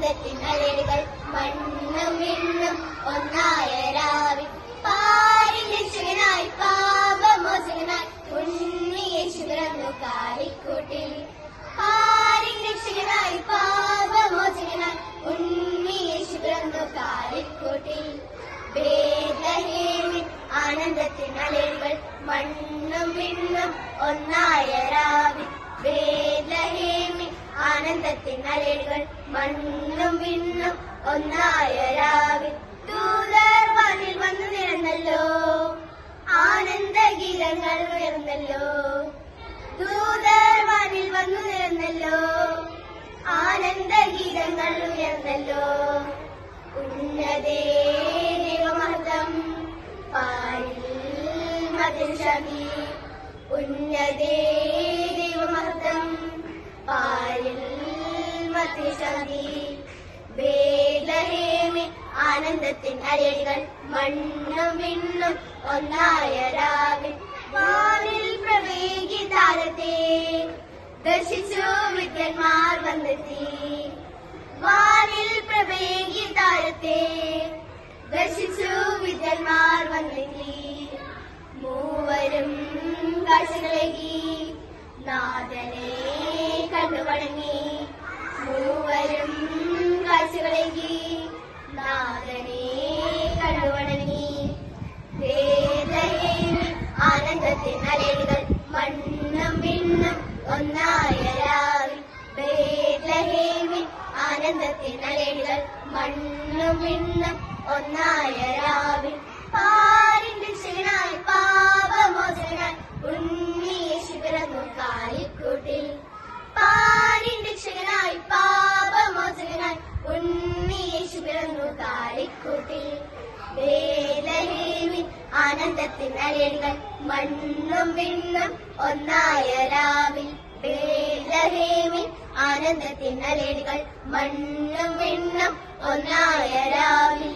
ആനന്ദത്തിൻ അലയടികൾ മണ്ണും വിണ്ണും ഒന്നായ രാവിൽ പാരിൻ രക്ഷകനായി പാപമോചകനായി ഉണ്ണിയേശു പിറന്നു കാലിക്കൂട്ടിൽ. പാരിൻ രക്ഷകനായി പാപമോചകനായി ഉണ്ണിയേശു പിറന്നു കാലിക്കൂട്ടിൽ. ബേത്ലഹേമിൽ ആനന്ദത്തിൻ അലയടികൾ മണ്ണും വിണ്ണും ഒന്നായ രാവിൽ ബേത്ലഹേമിൽ ആനന്ദത്തിൻ അലയടികൾ മണ്ണും വിണ്ണും ഒന്നായ രാവിൽ. ദൂതർ വാനിൽ വന്നു നിറഞ്ഞല്ലോ, ആനന്ദഗീതങ്ങൾ ഉയർന്നല്ലോ. ദൂതർ വാനിൽ വന്നു നിറഞ്ഞല്ലോ, ആനന്ദഗീതങ്ങൾ ഉയർന്നല്ലോ. ഉന്നതേ ദൈവമഹത്വം പാരിൽ മതിൽശാന്തി. ഉന്നതേ ദൈവമഹത്വം പാരിൽ മതിൽശാന്തി. ബേത്ലഹേമിൽ ആനന്ദത്തിൻ അലയടികൾ മണ്ണും വിണ്ണും ഒന്നായ രാവിൽ വാനിൽ പ്രവേഗി താരത്തെ ദർശിച്ചു വിദ്യന്മാർ വന്നെത്തി. വാനിൽ പ്രവേഗി താരത്തെ ദർശിച്ചു വിദ്യന്മാർ വന്നെത്തി. മൂവരും കാഴ്ചകളേകി നാഥനെ കണ്ടുവണങ്ങി. മൂവരും കാഴ്ചകളേകി നാഥനെ കണ്ടുവണങ്ങി. ബേത്ലഹേമിൽ ആനന്ദത്തിൻ അലയടികൾ മണ്ണും വിണ്ണും ഒന്നായ രാവിൽ ബേത്ലഹേമിൽ ആനന്ദത്തിൻ അലയടികൾ മണ്ണും വിണ്ണും ഒന്നായ രാവിൽ. പാരിൻ രക്ഷകനായി പാപമോചകനായി ഉണ്ണിയേശു പിറന്നു കാലിക്കൂട്ടിൽ. പാരിൻ രക്ഷകനായി പാപമോചകനായി ഉണ്ണിയേശു പിറന്നു കാലിക്കൂട്ടിൽ. ബേത്ലഹേമിൽ ആനന്ദത്തിൻ അലയടികൾ മണ്ണും വിണ്ണും ഒന്നായ രാവിൽ ബേത്ലഹേമിൽ ആനന്ദത്തിൻ അലയടികൾ മണ്ണും വിണ്ണും ഒന്നായ രാവിൽ.